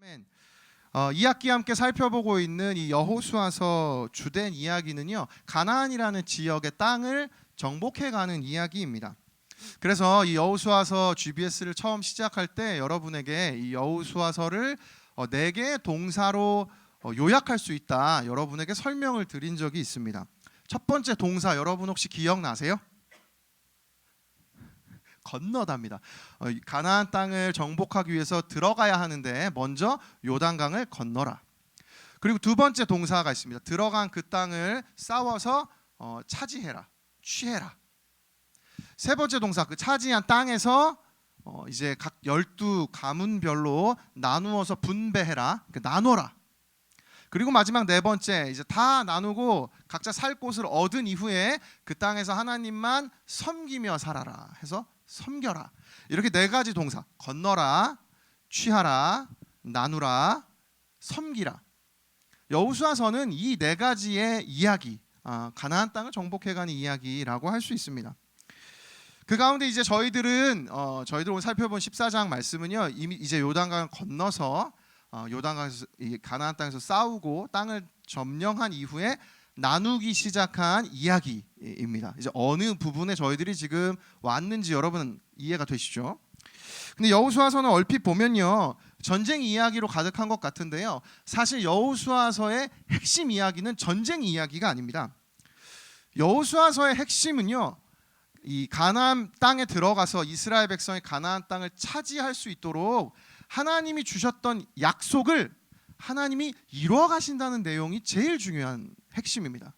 아멘. 2학기 함께 살펴보고 있는 이 여호수아서 주된 이야기는요, 가나안이라는 지역의 땅을 정복해가는 이야기입니다. 그래서 이 여호수아서 GBS를 처음 시작할 때 여러분에게 이 여호수아서를 4개의 동사로 요약할 수 있다, 여러분에게 설명을 드린 적이 있습니다. 첫 번째 동사 여러분 혹시 기억나세요? 건너다입니다. 가나안 땅을 정복하기 위해서 들어가야 하는데 먼저 요단강을 건너라. 그리고 두 번째 동사가 있습니다. 들어간 그 땅을 싸워서 차지해라, 취해라. 세 번째 동사, 그 차지한 땅에서 이제 각 12가문별로 나누어서 분배해라, 나눠라. 그리고 마지막 네 번째, 이제 다 나누고 각자 살 곳을 얻은 이후에 그 땅에서 하나님만 섬기며 살아라 해서 섬겨라. 이렇게 4가지 동사, 건너라, 취하라, 나누라, 섬기라. 여호수아서는 이 4가지의 이야기, 가나안 땅을 정복해가는 이야기라고 할 수 있습니다. 그 가운데 이제 저희들 오늘 살펴본 14장 말씀은요, 이미 이제 요단강을 건너서 요단강에서 가나안 땅에서 싸우고 땅을 점령한 이후에 나누기 시작한 이야기입니다. 이제 어느 부분에 저희들이 지금 왔는지 여러분 이해가 되시죠? 근데 여호수아서는 얼핏 보면요, 전쟁 이야기로 가득한 것 같은데요, 사실 여호수아서의 핵심 이야기는 전쟁 이야기가 아닙니다. 여호수아서의 핵심은요, 이 가나안 땅에 들어가서 이스라엘 백성이 가나안 땅을 차지할 수 있도록 하나님이 주셨던 약속을 하나님이 이루어 가신다는 내용이 제일 중요한 핵심입니다.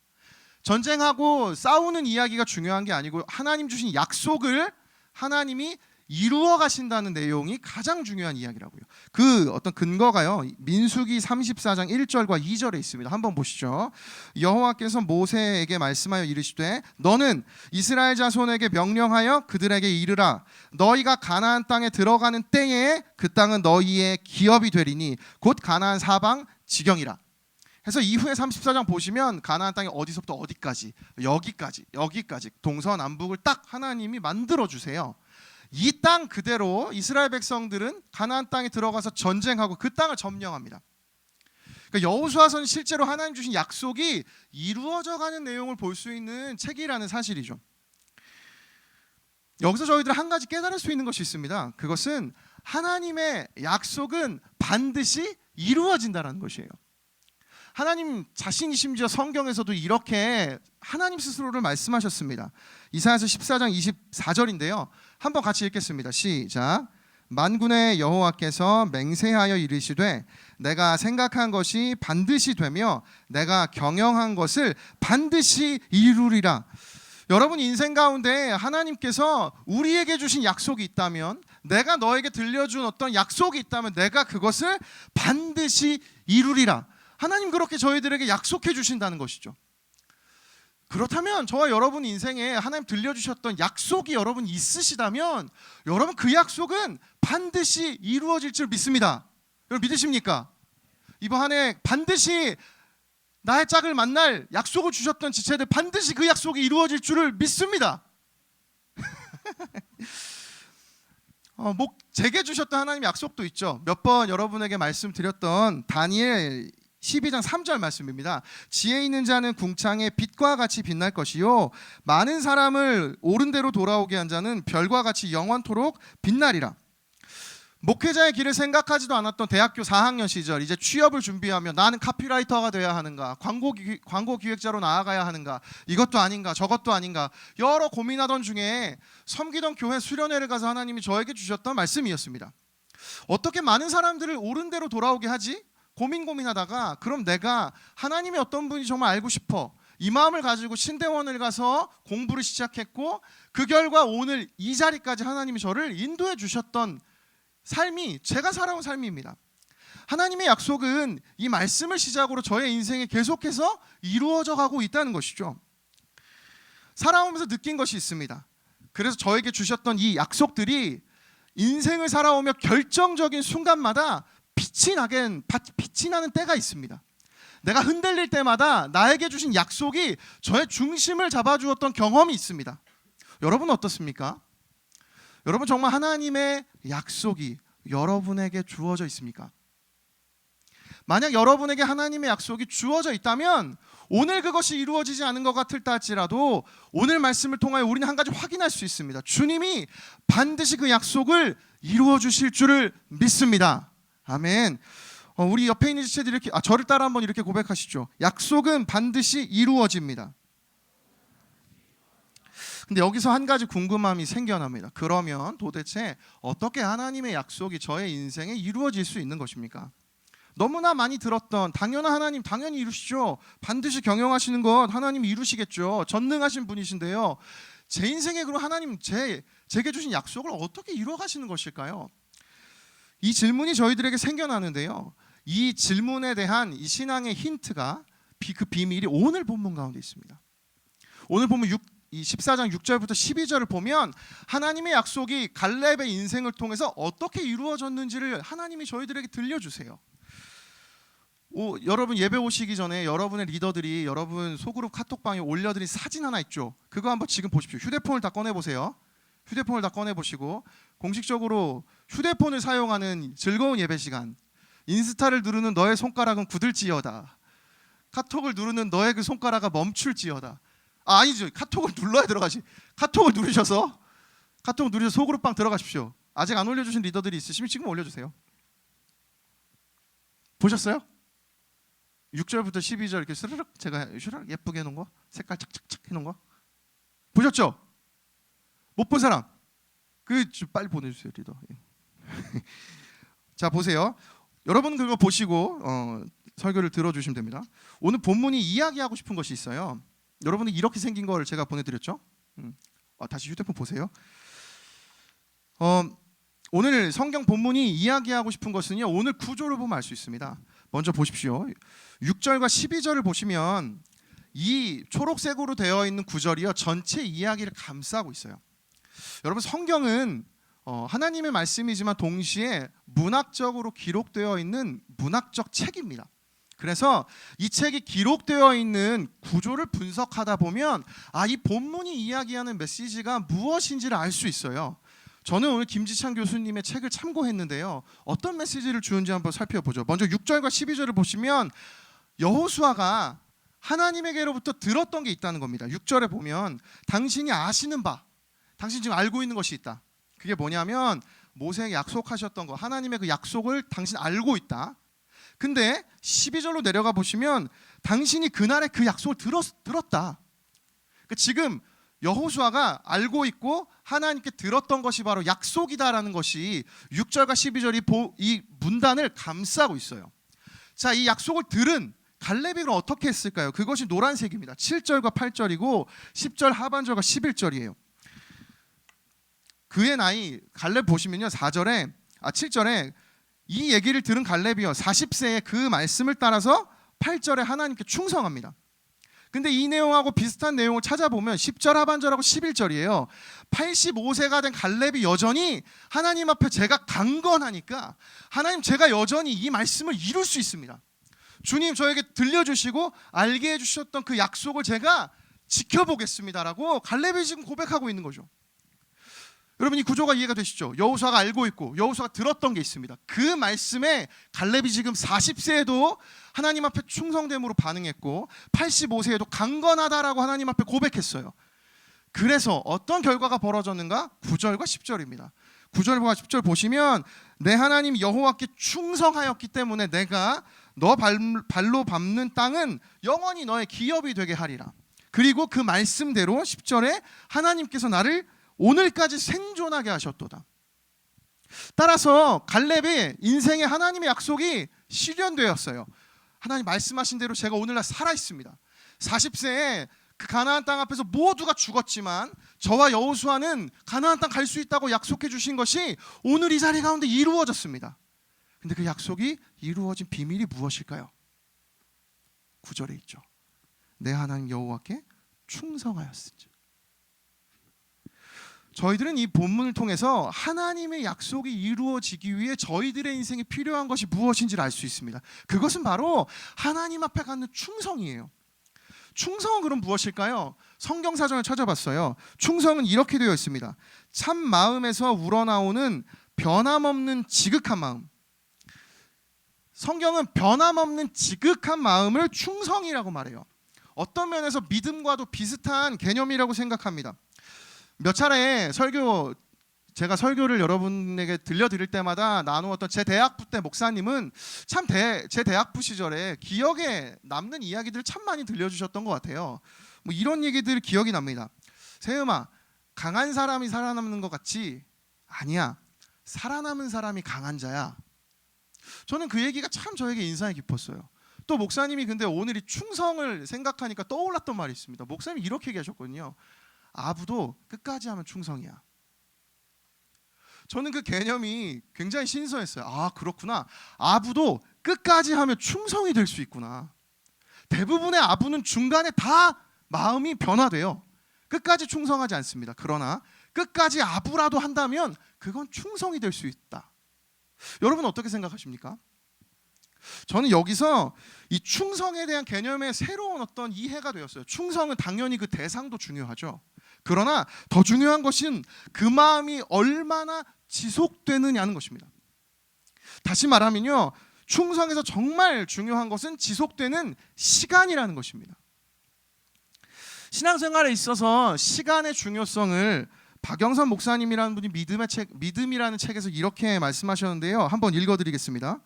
전쟁하고 싸우는 이야기가 중요한 게 아니고 하나님 주신 약속을 하나님이 이루어 가신다는 내용이 가장 중요한 이야기라고요. 그 어떤 근거가요, 민수기 34장 1절과 2절에 있습니다. 한번 보시죠. 여호와께서 모세에게 말씀하여 이르시되 너는 이스라엘 자손에게 명령하여 그들에게 이르라. 너희가 가나안 땅에 들어가는 때에 그 땅은 너희의 기업이 되리니 곧 가나안 사방 지경이라. 해서 이후에 34장 보시면 가나안 땅이 어디서부터 어디까지, 여기까지 동서남북을 딱 하나님이 만들어 주세요. 이 땅 그대로 이스라엘 백성들은 가나안 땅에 들어가서 전쟁하고 그 땅을 점령합니다. 그러니까 여호수아서는 실제로 하나님 주신 약속이 이루어져가는 내용을 볼 수 있는 책이라는 사실이죠. 여기서 저희들은 한 가지 깨달을 수 있는 것이 있습니다. 그것은 하나님의 약속은 반드시 이루어진다는 것이에요. 하나님 자신이 심지어 성경에서도 이렇게 하나님 스스로를 말씀하셨습니다. 이사야서 14장 24절인데요. 한번 같이 읽겠습니다. 시작. 만군의 여호와께서 맹세하여 이르시되 내가 생각한 것이 반드시 되며 내가 경영한 것을 반드시 이루리라. 여러분 인생 가운데 하나님께서 우리에게 주신 약속이 있다면, 내가 너에게 들려준 어떤 약속이 있다면 내가 그것을 반드시 이루리라. 하나님 그렇게 저희들에게 약속해 주신다는 것이죠. 그렇다면 저와 여러분 인생에 하나님 들려주셨던 약속이 여러분 있으시다면 여러분 그 약속은 반드시 이루어질 줄 믿습니다. 여러분 믿으십니까? 이번 한 해 반드시 나의 짝을 만날 약속을 주셨던 지체들 반드시 그 약속이 이루어질 줄을 믿습니다. 제게 주셨던 하나님의 약속도 있죠. 몇 번 여러분에게 말씀드렸던 다니엘 12장 3절 말씀입니다. 지혜 있는 자는 궁창에 빛과 같이 빛날 것이요 많은 사람을 옳은 대로 돌아오게 한 자는 별과 같이 영원토록 빛나리라. 목회자의 길을 생각하지도 않았던 대학교 4학년 시절, 이제 취업을 준비하며 나는 카피라이터가 돼야 하는가, 광고 기획자로 나아가야 하는가, 이것도 아닌가 저것도 아닌가 여러 고민하던 중에 섬기던 교회 수련회를 가서 하나님이 저에게 주셨던 말씀이었습니다. 어떻게 많은 사람들을 옳은 대로 돌아오게 하지? 고민하다가 그럼 내가 하나님이 어떤 분이 정말 알고 싶어, 이 마음을 가지고 신대원을 가서 공부를 시작했고 그 결과 오늘 이 자리까지 하나님이 저를 인도해 주셨던 삶이 제가 살아온 삶입니다. 하나님의 약속은 이 말씀을 시작으로 저의 인생에 계속해서 이루어져 가고 있다는 것이죠. 살아오면서 느낀 것이 있습니다. 그래서 저에게 주셨던 이 약속들이 인생을 살아오며 결정적인 순간마다 빛이 나는 때가 있습니다. 내가 흔들릴 때마다 나에게 주신 약속이 저의 중심을 잡아주었던 경험이 있습니다. 여러분은 어떻습니까? 여러분 정말 하나님의 약속이 여러분에게 주어져 있습니까? 만약 여러분에게 하나님의 약속이 주어져 있다면 오늘 그것이 이루어지지 않은 것 같을다 할지라도 오늘 말씀을 통하여 우리는 한 가지 확인할 수 있습니다. 주님이 반드시 그 약속을 이루어 주실 줄을 믿습니다. 아멘. 우리 옆에 있는 지체들 이렇게 저를 따라 한번 이렇게 고백하시죠. 약속은 반드시 이루어집니다. 근데 여기서 한 가지 궁금함이 생겨납니다. 그러면 도대체 어떻게 하나님의 약속이 저의 인생에 이루어질 수 있는 것입니까? 너무나 많이 들었던 당연한 하나님 당연히 이루시죠. 반드시 경영하시는 것 하나님이 이루시겠죠. 전능하신 분이신데요. 제 인생에 그럼 하나님 제게 주신 약속을 어떻게 이루어 가시는 것일까요? 이 질문이 저희들에게 생겨나는데요. 이 질문에 대한 이 신앙의 힌트가 그 비밀이 오늘 본문 가운데 있습니다. 오늘 본문 14장 6절부터 12절을 보면 하나님의 약속이 갈렙의 인생을 통해서 어떻게 이루어졌는지를 하나님이 저희들에게 들려주세요. 여러분 예배 오시기 전에 여러분의 리더들이 여러분 소그룹 카톡방에 올려드린 사진 하나 있죠. 그거 한번 지금 보십시오. 휴대폰을 다 꺼내보세요. 휴대폰을 다 꺼내보시고 공식적으로 휴대폰을 사용하는 즐거운 예배 시간. 인스타를 누르는 너의 손가락은 굳을지어다. 카톡을 누르는 너의 그 손가락은 멈출지어다. 아니죠. 카톡을 눌러야 들어가지. 카톡을 누르셔서 소그룹방 들어가십시오. 아직 안 올려주신 리더들이 있으시면 지금 올려주세요. 보셨어요? 6절부터 12절 이렇게 스르륵 제가 슈락 예쁘게 해놓은 거, 색깔 착착착 해놓은 거 보셨죠? 못 본 사람 빨리 보내주세요, 리더. 자 보세요. 여러분 그거 보시고 설교를 들어주시면 됩니다. 오늘 본문이 이야기하고 싶은 것이 있어요. 여러분이 이렇게 생긴 걸 제가 보내드렸죠? 다시 휴대폰 보세요. 오늘 성경 본문이 이야기하고 싶은 것은요. 오늘 구조를 보면 알 수 있습니다. 먼저 보십시오. 6절과 12절을 보시면 이 초록색으로 되어 있는 구절이요. 전체 이야기를 감싸고 있어요. 여러분 성경은 하나님의 말씀이지만 동시에 문학적으로 기록되어 있는 문학적 책입니다. 그래서 이 책이 기록되어 있는 구조를 분석하다 보면 이 본문이 이야기하는 메시지가 무엇인지를 알 수 있어요. 저는 오늘 김지찬 교수님의 책을 참고했는데요. 어떤 메시지를 주는지 한번 살펴보죠. 먼저 6절과 12절을 보시면 여호수아가 하나님에게로부터 들었던 게 있다는 겁니다. 6절에 보면 당신이 아시는 바, 당신 지금 알고 있는 것이 있다. 그게 뭐냐면 모세에게 약속하셨던 거, 하나님의 그 약속을 당신 알고 있다. 근데 12절로 내려가 보시면 당신이 그날에 그 약속을 들었다. 그러니까 지금 여호수아가 알고 있고 하나님께 들었던 것이 바로 약속이다라는 것이 6절과 12절이 이 문단을 감싸고 있어요. 자, 이 약속을 들은 갈렙이 그럼 어떻게 했을까요? 그것이 노란색입니다. 7절과 8절이고 10절 하반절과 11절이에요. 그의 나이 갈렙 보시면요. 7절에 이 얘기를 들은 갈렙이요. 40세에 그 말씀을 따라서 8절에 하나님께 충성합니다. 근데 이 내용하고 비슷한 내용을 찾아보면 10절 하반절하고 11절이에요. 85세가 된 갈렙이 여전히 하나님 앞에 제가 강건하니까 하나님 제가 여전히 이 말씀을 이룰 수 있습니다. 주님 저에게 들려주시고 알게 해주셨던 그 약속을 제가 지켜보겠습니다라고 갈렙이 지금 고백하고 있는 거죠. 여러분 이 구조가 이해가 되시죠? 여호수아가 알고 있고 여호수아가 들었던 게 있습니다. 그 말씀에 갈렙이 지금 40세에도 하나님 앞에 충성됨으로 반응했고 85세에도 강건하다라고 하나님 앞에 고백했어요. 그래서 어떤 결과가 벌어졌는가? 9절과 10절입니다. 9절과 10절 보시면 내 하나님 여호와께 충성하였기 때문에 내가 너 발로 밟는 땅은 영원히 너의 기업이 되게 하리라. 그리고 그 말씀대로 10절에 하나님께서 나를 오늘까지 생존하게 하셨도다. 따라서 갈렙의 인생에 하나님의 약속이 실현되었어요. 하나님 말씀하신 대로 제가 오늘날 살아있습니다. 40세에 그 가나안 땅 앞에서 모두가 죽었지만 저와 여호수아는 가나안 땅 갈 수 있다고 약속해 주신 것이 오늘 이 자리 가운데 이루어졌습니다. 근데 그 약속이 이루어진 비밀이 무엇일까요? 9절에 있죠. 내 하나님 여호와께 충성하였으니. 저희들은 이 본문을 통해서 하나님의 약속이 이루어지기 위해 저희들의 인생에 필요한 것이 무엇인지를 알 수 있습니다. 그것은 바로 하나님 앞에 갖는 충성이에요. 충성은 그럼 무엇일까요? 성경사전을 찾아봤어요. 충성은 이렇게 되어 있습니다. 참 마음에서 우러나오는 변함없는 지극한 마음. 성경은 변함없는 지극한 마음을 충성이라고 말해요. 어떤 면에서 믿음과도 비슷한 개념이라고 생각합니다. 몇 차례 제가 설교를 여러분에게 들려드릴 때마다 나누었던 제 대학부 때 목사님은 참 제 대학부 시절에 기억에 남는 이야기들을 참 많이 들려주셨던 것 같아요. 뭐 이런 얘기들 기억이 납니다. 세음아, 강한 사람이 살아남는 것 같지? 아니야. 살아남은 사람이 강한 자야. 저는 그 얘기가 참 저에게 인상이 깊었어요. 또 목사님이 근데 오늘 이 충성을 생각하니까 떠올랐던 말이 있습니다. 목사님이 이렇게 얘기하셨거든요. 아부도 끝까지 하면 충성이야. 저는 그 개념이 굉장히 신선했어요. 아, 그렇구나. 아부도 끝까지 하면 충성이 될 수 있구나. 대부분의 아부는 중간에 다 마음이 변화돼요. 끝까지 충성하지 않습니다. 그러나 끝까지 아부라도 한다면 그건 충성이 될 수 있다. 여러분 어떻게 생각하십니까? 저는 여기서 이 충성에 대한 개념의 새로운 어떤 이해가 되었어요. 충성은 당연히 그 대상도 중요하죠. 그러나 더 중요한 것은 그 마음이 얼마나 지속되느냐는 것입니다. 다시 말하면요, 충성에서 정말 중요한 것은 지속되는 시간이라는 것입니다. 신앙생활에 있어서 시간의 중요성을 박영선 목사님이라는 분이 믿음이라는 책에서 이렇게 말씀하셨는데요. 한번 읽어드리겠습니다.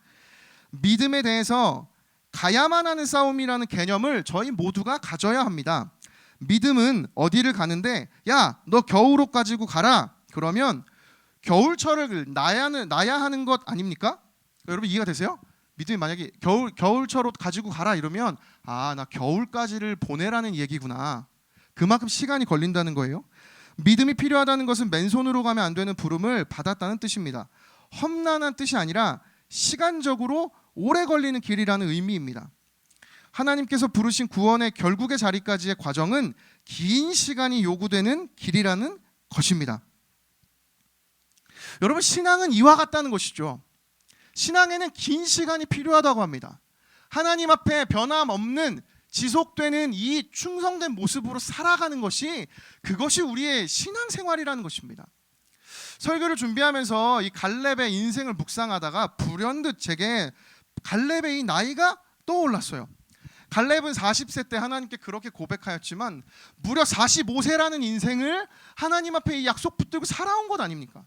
믿음에 대해서 가야만 하는 싸움이라는 개념을 저희 모두가 가져야 합니다. 믿음은 어디를 가는데 야, 너 겨울옷 가지고 가라. 그러면 겨울철을 나야 하는 것 아닙니까? 여러분 이해가 되세요? 믿음이 만약에 겨울철 옷 가지고 가라 이러면 아, 나 겨울까지를 보내라는 얘기구나. 그만큼 시간이 걸린다는 거예요. 믿음이 필요하다는 것은 맨손으로 가면 안 되는 부름을 받았다는 뜻입니다. 험난한 뜻이 아니라 시간적으로 오래 걸리는 길이라는 의미입니다. 하나님께서 부르신 구원의 결국의 자리까지의 과정은 긴 시간이 요구되는 길이라는 것입니다. 여러분, 신앙은 이와 같다는 것이죠. 신앙에는 긴 시간이 필요하다고 합니다. 하나님 앞에 변함없는 지속되는 이 충성된 모습으로 살아가는 그것이 우리의 신앙생활이라는 것입니다. 설교를 준비하면서 이 갈렙의 인생을 묵상하다가 불현듯 제게 갈렙의 이 나이가 떠올랐어요. 갈렙은 40세 때 하나님께 그렇게 고백하였지만 무려 45세라는 인생을 하나님 앞에 이 약속 붙들고 살아온 것 아닙니까?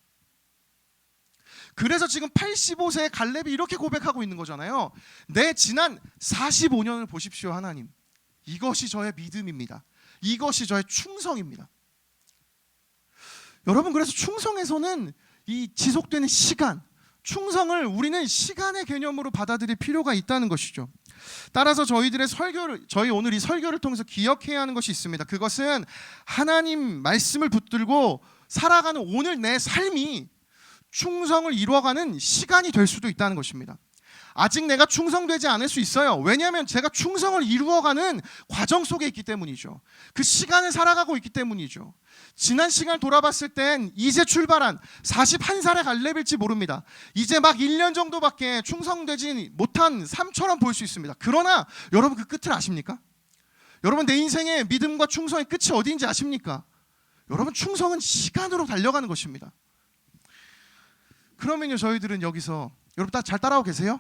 그래서 지금 85세의 갈렙이 이렇게 고백하고 있는 거잖아요. 내 지난 45년을 보십시오, 하나님. 이것이 저의 믿음입니다. 이것이 저의 충성입니다. 여러분, 그래서 충성에서는 이 지속되는 시간, 충성을 우리는 시간의 개념으로 받아들일 필요가 있다는 것이죠. 따라서 저희 오늘 이 설교를 통해서 기억해야 하는 것이 있습니다. 그것은 하나님 말씀을 붙들고 살아가는 오늘 내 삶이 충성을 이루어가는 시간이 될 수도 있다는 것입니다. 아직 내가 충성되지 않을 수 있어요. 왜냐하면 제가 충성을 이루어가는 과정 속에 있기 때문이죠. 그 시간을 살아가고 있기 때문이죠. 지난 시간을 돌아봤을 땐 이제 출발한 41살의 갈렙일지 모릅니다. 이제 막 1년 정도밖에 충성되지 못한 삶처럼 보일 수 있습니다. 그러나 여러분 그 끝을 아십니까? 여러분 내 인생의 믿음과 충성의 끝이 어디인지 아십니까? 여러분 충성은 시간으로 달려가는 것입니다. 그러면요, 저희들은 여기서 여러분 잘 따라오고 계세요?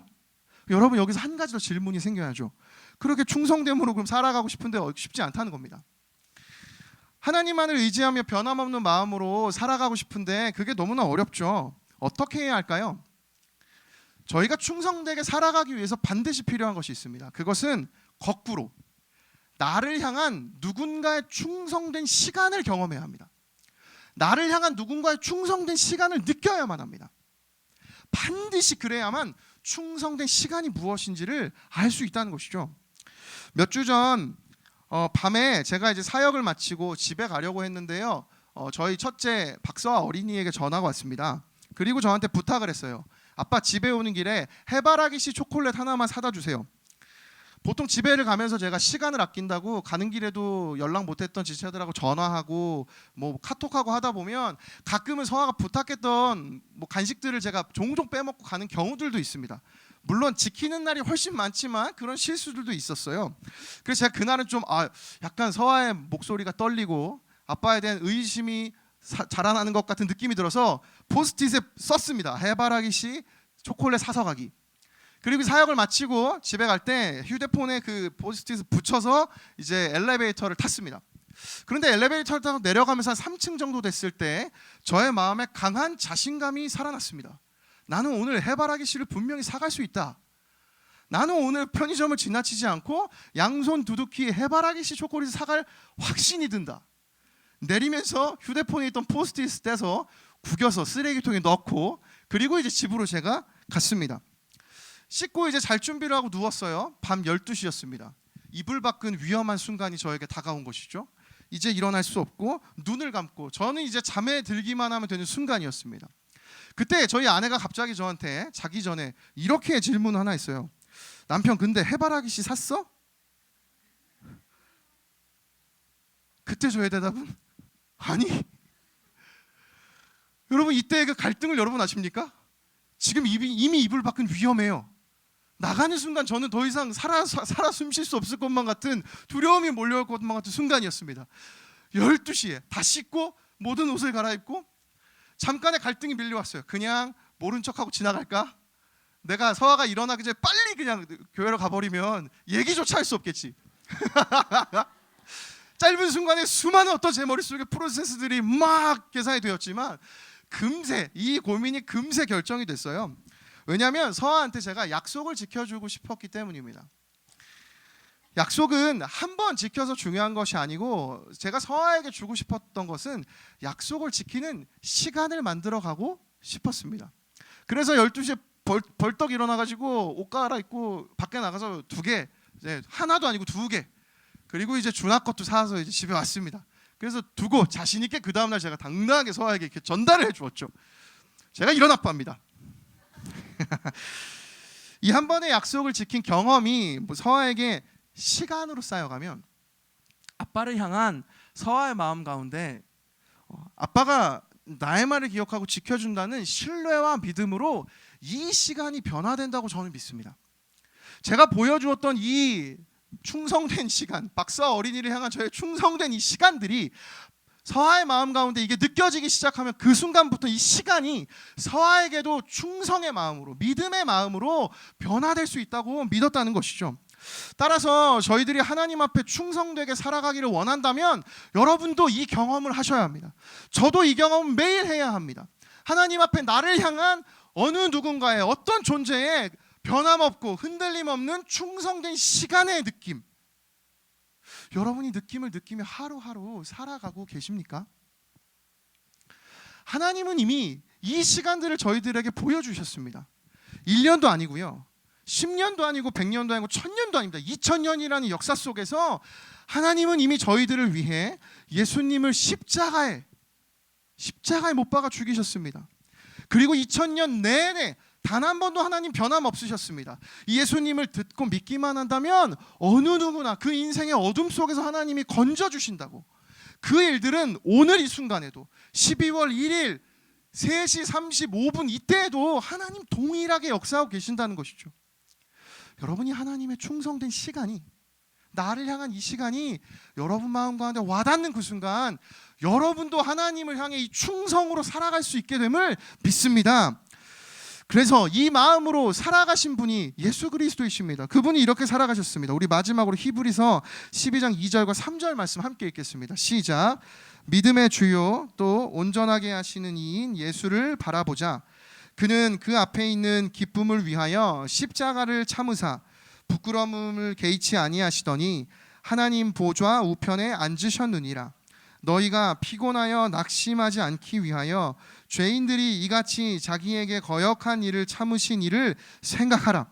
여러분 여기서 한 가지 더 질문이 생겨야죠. 그렇게 충성됨으로 그럼 살아가고 싶은데 쉽지 않다는 겁니다. 하나님만을 의지하며 변함없는 마음으로 살아가고 싶은데 그게 너무나 어렵죠. 어떻게 해야 할까요? 저희가 충성되게 살아가기 위해서 반드시 필요한 것이 있습니다. 그것은 거꾸로 나를 향한 누군가의 충성된 시간을 경험해야 합니다. 나를 향한 누군가의 충성된 시간을 느껴야만 합니다. 반드시 그래야만 충성된 시간이 무엇인지를 알 수 있다는 것이죠. 몇 주 전 밤에 제가 이제 사역을 마치고 집에 가려고 했는데요. 저희 첫째 박서아 어린이에게 전화가 왔습니다. 그리고 저한테 부탁을 했어요. 아빠 집에 오는 길에 해바라기 씨 초콜릿 하나만 사다 주세요. 보통 집에를 가면서 제가 시간을 아낀다고 가는 길에도 연락 못했던 지체들하고 전화하고 뭐 카톡하고 하다 보면 가끔은 서아가 부탁했던 뭐 간식들을 제가 종종 빼먹고 가는 경우들도 있습니다. 물론 지키는 날이 훨씬 많지만 그런 실수들도 있었어요. 그래서 제가 그날은 좀 약간 서아의 목소리가 떨리고 아빠에 대한 의심이 자라나는 것 같은 느낌이 들어서 포스트잇에 썼습니다. 해바라기 씨 초콜릿 사서 가기. 그리고 사역을 마치고 집에 갈 때 휴대폰에 그 포스트잇을 붙여서 이제 엘리베이터를 탔습니다. 그런데 엘리베이터를 타고 내려가면서 한 3층 정도 됐을 때 저의 마음에 강한 자신감이 살아났습니다. 나는 오늘 해바라기 씨를 분명히 사갈 수 있다. 나는 오늘 편의점을 지나치지 않고 양손 두둑히 해바라기 씨 초콜릿을 사갈 확신이 든다. 내리면서 휴대폰에 있던 포스트잇을 떼서 구겨서 쓰레기통에 넣고 그리고 이제 집으로 제가 갔습니다. 씻고 이제 잘 준비를 하고 누웠어요. 밤 12시였습니다. 이불 밖은 위험한 순간이 저에게 다가온 것이죠. 이제 일어날 수 없고 눈을 감고 저는 이제 잠에 들기만 하면 되는 순간이었습니다. 그때 저희 아내가 갑자기 저한테 자기 전에 이렇게 질문 하나 했어요. 남편 근데 해바라기 씨 샀어? 그때 저의 대답은 아니. 여러분 이때의 그 갈등을 여러분 아십니까? 지금 이미 이불 밖은 위험해요. 나가는 순간 저는 더 이상 살아 숨 쉴 수 없을 것만 같은 두려움이 몰려올 것만 같은 순간이었습니다. 12시에 다 씻고 모든 옷을 갈아입고 잠깐의 갈등이 밀려왔어요. 그냥 모른 척하고 지나갈까? 내가 서아가 일어나기 전에 빨리 그냥 교회로 가버리면 얘기조차 할 수 없겠지. 짧은 순간에 수많은 어떤 제 머릿속에 프로세스들이 막 계산이 되었지만 금세 이 고민이 금세 결정이 됐어요. 왜냐하면 서아한테 제가 약속을 지켜주고 싶었기 때문입니다. 약속은 한 번 지켜서 중요한 것이 아니고 제가 서아에게 주고 싶었던 것은 약속을 지키는 시간을 만들어가고 싶었습니다. 그래서 12시에 벌떡 일어나가지고 옷 갈아입고 밖에 나가서 2개, 하나도 아니고 2개, 그리고 이제 준하 것도 사서 이제 집에 왔습니다. 그래서 두고 자신 있게 그 다음날 제가 당당하게 서아에게 이렇게 전달을 해주었죠. 제가 이런 아빠입니다. 이 한 번의 약속을 지킨 경험이 서아에게 시간으로 쌓여가면 아빠를 향한 서아의 마음 가운데 아빠가 나의 말을 기억하고 지켜준다는 신뢰와 믿음으로 이 시간이 변화된다고 저는 믿습니다. 제가 보여주었던 이 충성된 시간, 박사 어린이를 향한 저의 충성된 이 시간들이 서아의 마음 가운데 이게 느껴지기 시작하면 그 순간부터 이 시간이 서아에게도 충성의 마음으로, 믿음의 마음으로 변화될 수 있다고 믿었다는 것이죠. 따라서 저희들이 하나님 앞에 충성되게 살아가기를 원한다면 여러분도 이 경험을 하셔야 합니다. 저도 이 경험을 매일 해야 합니다. 하나님 앞에 나를 향한 어느 누군가의 어떤 존재에 변함없고 흔들림 없는 충성된 시간의 느낌, 여러분이 느낌을 느끼며 하루하루 살아가고 계십니까? 하나님은 이미 이 시간들을 저희들에게 보여주셨습니다. 1년도 아니고요, 10년도 아니고 100년도 아니고 1000년도 아닙니다. 2000년이라는 역사 속에서 하나님은 이미 저희들을 위해 예수님을 십자가에 못 박아 죽이셨습니다. 그리고 2000년 내내 단 한 번도 하나님 변함없으셨습니다. 예수님을 듣고 믿기만 한다면 어느 누구나 그 인생의 어둠 속에서 하나님이 건져주신다고. 그 일들은 오늘 이 순간에도 12월 1일 3시 35분 이때에도 하나님 동일하게 역사하고 계신다는 것이죠. 여러분이 하나님의 충성된 시간이, 나를 향한 이 시간이 여러분 마음 가운데 와닿는 그 순간 여러분도 하나님을 향해 이 충성으로 살아갈 수 있게 됨을 믿습니다. 그래서 이 마음으로 살아가신 분이 예수 그리스도이십니다. 그분이 이렇게 살아가셨습니다. 우리 마지막으로 히브리서 12장 2절과 3절 말씀 함께 읽겠습니다. 시작. 믿음의 주요 또 온전하게 하시는 이인 예수를 바라보자. 그는 그 앞에 있는 기쁨을 위하여 십자가를 참으사 부끄러움을 개의치 아니하시더니 하나님 보좌 우편에 앉으셨느니라. 너희가 피곤하여 낙심하지 않기 위하여 죄인들이 이같이 자기에게 거역한 일을 참으신 일을 생각하라.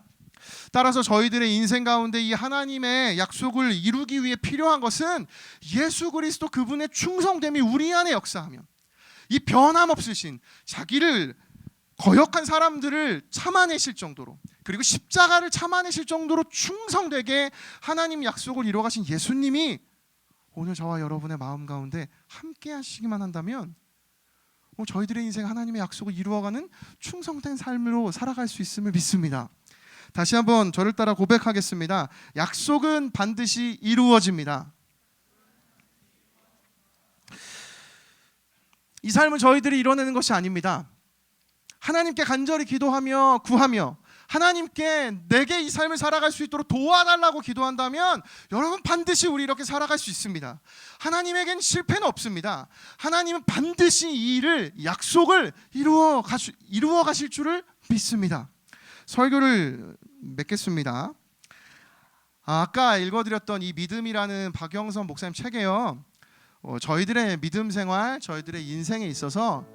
따라서 저희들의 인생 가운데 이 하나님의 약속을 이루기 위해 필요한 것은 예수 그리스도 그분의 충성됨이 우리 안에 역사하면 이 변함없으신 자기를 거역한 사람들을 참아내실 정도로, 그리고 십자가를 참아내실 정도로 충성되게 하나님 약속을 이루어가신 예수님이 오늘 저와 여러분의 마음 가운데 함께 하시기만 한다면 저희들의 인생 하나님의 약속을 이루어가는 충성된 삶으로 살아갈 수 있음을 믿습니다. 다시 한번 저를 따라 고백하겠습니다. 약속은 반드시 이루어집니다. 이 삶은 저희들이 이뤄내는 것이 아닙니다. 하나님께 간절히 기도하며 구하며 하나님께 내게 이 삶을 살아갈 수 있도록 도와달라고 기도한다면 여러분 반드시 우리 이렇게 살아갈 수 있습니다. 하나님에겐 실패는 없습니다. 하나님은 반드시 이 일을 약속을 이루어 가실 줄을 믿습니다. 설교를 맺겠습니다. 아까 읽어드렸던 이 믿음이라는 박영선 목사님 책에요, 저희들의 믿음 생활, 저희들의 인생에 있어서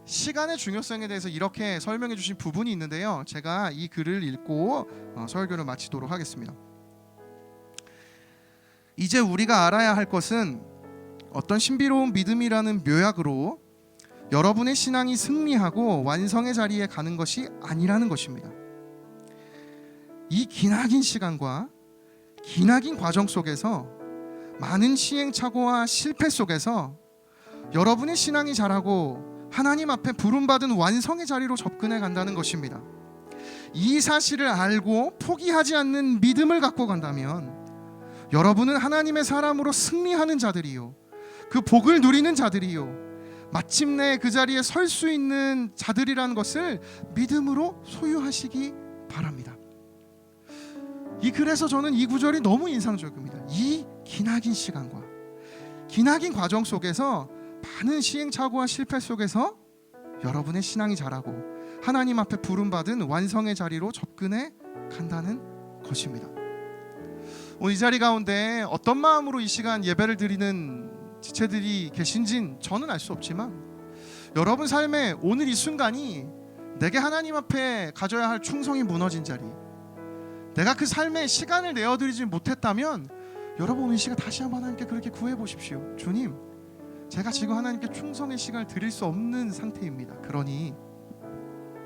시간의 중요성에 대해서 이렇게 설명해 주신 부분이 있는데요, 제가 이 글을 읽고 설교를 마치도록 하겠습니다. 이제 우리가 알아야 할 것은 어떤 신비로운 믿음이라는 묘약으로 여러분의 신앙이 승리하고 완성의 자리에 가는 것이 아니라는 것입니다. 이 기나긴 시간과 기나긴 과정 속에서 많은 시행착오와 실패 속에서 여러분의 신앙이 자라고 하나님 앞에 부름받은 완성의 자리로 접근해 간다는 것입니다. 이 사실을 알고 포기하지 않는 믿음을 갖고 간다면 여러분은 하나님의 사람으로 승리하는 자들이요, 그 복을 누리는 자들이요, 마침내 그 자리에 설 수 있는 자들이라는 것을 믿음으로 소유하시기 바랍니다. 이 글에서 저는 이 구절이 너무 인상적입니다. 이 기나긴 시간과 기나긴 과정 속에서 많은 시행착오와 실패 속에서 여러분의 신앙이 자라고 하나님 앞에 부름받은 완성의 자리로 접근해 간다는 것입니다. 오늘 이 자리 가운데 어떤 마음으로 이 시간 예배를 드리는 지체들이 계신진 저는 알 수 없지만, 여러분 삶의 오늘 이 순간이 내게 하나님 앞에 가져야 할 충성이 무너진 자리, 내가 그 삶에 시간을 내어드리지 못했다면 여러분 오늘 이 시간 다시 한번 하나님께 그렇게 구해보십시오. 주님, 제가 지금 하나님께 충성의 시간을 드릴 수 없는 상태입니다. 그러니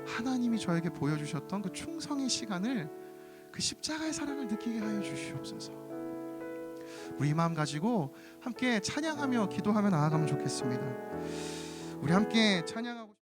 하나님이 저에게 보여주셨던 그 충성의 시간을, 그 십자가의 사랑을 느끼게 하여 주시옵소서. 우리 이 마음 가지고 함께 찬양하며 기도하며 나아가면 좋겠습니다. 우리 함께 찬양하고